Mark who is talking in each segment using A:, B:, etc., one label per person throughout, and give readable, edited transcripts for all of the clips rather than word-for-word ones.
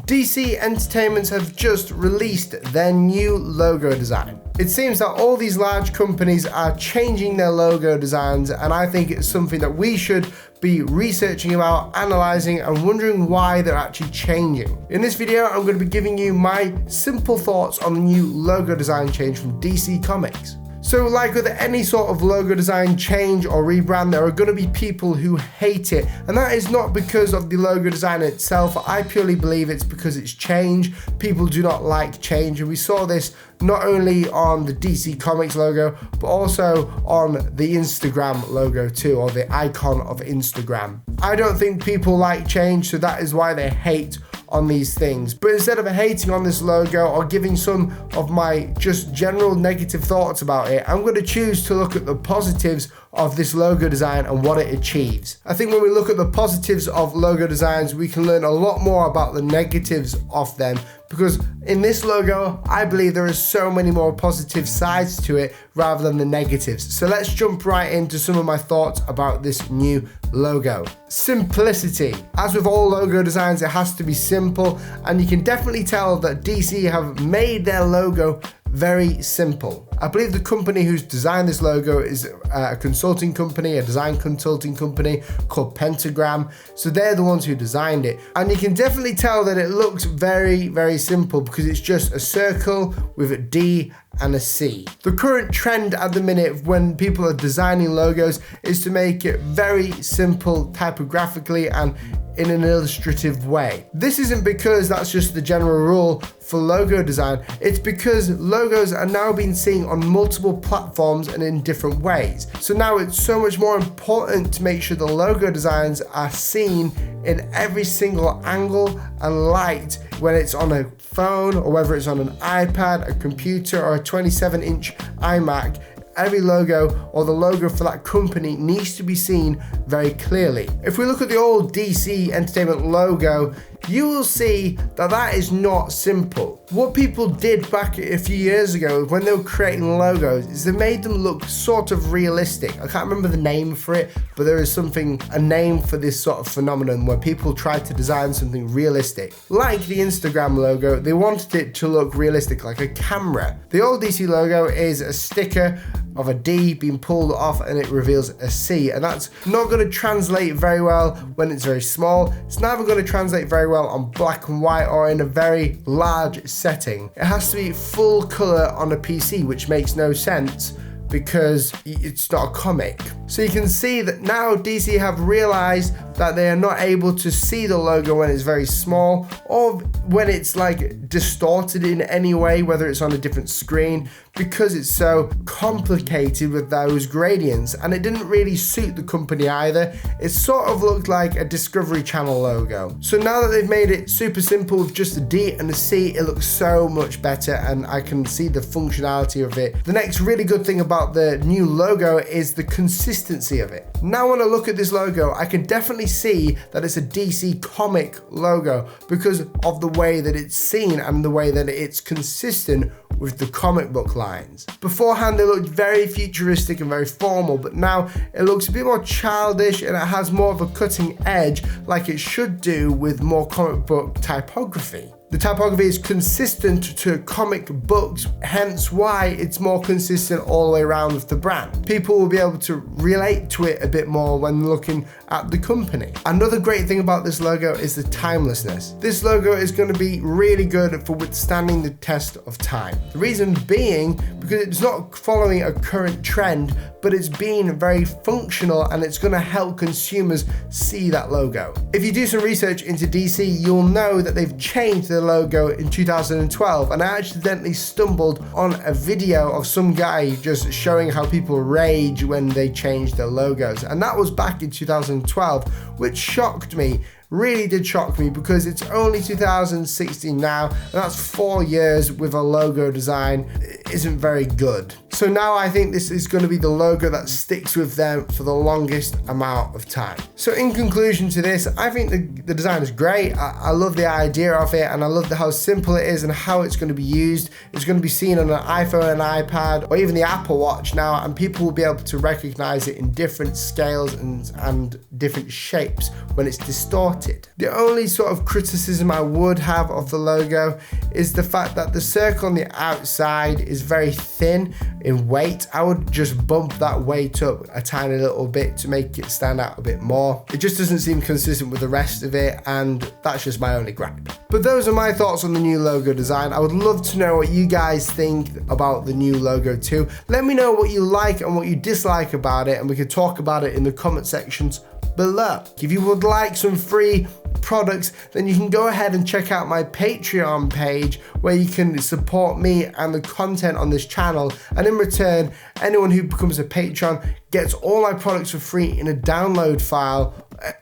A: DC Entertainment have just released their new logo design. It seems that all these large companies are changing their logo designs, and I think it's something that we should be researching about, analysing, and wondering why they're actually changing. In this video, I'm going to be giving you my simple thoughts on the new logo design change from DC Comics. So like with any sort of logo design change or rebrand, there are going to be people who hate it, and that is not because of the logo design itself. I purely believe it's because it's change. People do not like change, and we saw this not only on the DC Comics logo, but also on the Instagram logo too, or the icon of Instagram. I don't think people like change, so that is why they hate on these things. But instead of hating on this logo or giving some of my just general negative thoughts about it, I'm going to choose to look at the positives of this logo design and what it achieves. I think when we look at the positives of logo designs, we can learn a lot more about the negatives of them, because in this logo, I believe there are so many more positive sides to it rather than the negatives. So let's jump right into some of my thoughts about this new logo. Simplicity. As with all logo designs, it has to be simple, and you can definitely tell that DC have made their logo very simple. I believe the company who's designed this logo is a consulting company, a design consulting company called Pentagram. So they're the ones who designed it. And you can definitely tell that it looks very, very simple because it's just a circle with a D and a C. The current trend at the minute when people are designing logos is to make it very simple typographically and in an illustrative way. This isn't because that's just the general rule for logo design, it's because logos are now being seen on multiple platforms and in different ways. So now it's so much more important to make sure the logo designs are seen in every single angle and light, when it's on a phone or whether it's on an iPad, a computer, or a 27-inch iMac. Every logo or the logo for that company needs to be seen very clearly. If we look at the old DC Entertainment logo, you will see that that is not simple. What people did back a few years ago when they were creating logos is they made them look sort of realistic. I can't remember the name for it, but there is a name for this sort of phenomenon where people tried to design something realistic. Like the Instagram logo, they wanted it to look realistic, like a camera. The old DC logo is a sticker of a D being pulled off and it reveals a C, and that's not going to translate very well when it's very small. It's never going to translate very well on black and white or in a very large setting. It has to be full color on a PC, which makes no sense because it's not a comic. So you can see that now DC have realized that they are not able to see the logo when it's very small or when it's like distorted in any way, whether it's on a different screen, because it's so complicated with those gradients, and it didn't really suit the company either. It sort of looked like a Discovery Channel logo. So now that they've made it super simple with just a D and a C, it looks so much better and I can see the functionality of it. The next really good thing about the new logo is the consistency of it. Now when I look at this logo, I can definitely see that it's a DC comic logo because of the way that it's seen and the way that it's consistent with the comic book lines. Beforehand, it looked very futuristic and very formal, but now it looks a bit more childish and it has more of a cutting edge, like it should do with more comic book typography. The typography is consistent to comic books, hence why it's more consistent all the way around with the brand. People will be able to relate to it a bit more when looking at the company. Another great thing about this logo is the timelessness. This logo is going to be really good for withstanding the test of time. The reason being because it's not following a current trend, but it's being very functional and it's going to help consumers see that logo. If you do some research into DC, you'll know that they've changed their logo in 2012, and I accidentally stumbled on a video of some guy just showing how people rage when they change their logos, and that was back in 2012, which shocked me. Really did shock me because it's only 2016 now, and that's 4 years with a logo design isn't very good. So now I think this is going to be the logo that sticks with them for the longest amount of time. So in conclusion to this, I think the design is great. I love the idea of it, and I love how simple it is and how it's going to be used. It's going to be seen on an iPhone and iPad or even the Apple Watch now, and people will be able to recognize it in different scales and different shapes when it's distorted. The only sort of criticism I would have of the logo is the fact that the circle on the outside is very thin in weight. I would just bump that weight up a tiny little bit to make it stand out a bit more. It just doesn't seem consistent with the rest of it, and that's just my only gripe. But those are my thoughts on the new logo design. I would love to know what you guys think about the new logo too. Let me know what you like and what you dislike about it, and we could talk about it in the comment sections below. If you would like some free products, then you can go ahead and check out my Patreon page, where you can support me and the content on this channel, and in return, anyone who becomes a patron gets all my products for free in a download file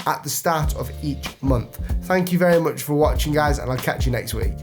A: at the start of each month. Thank you very much for watching, guys, and I'll catch you next week.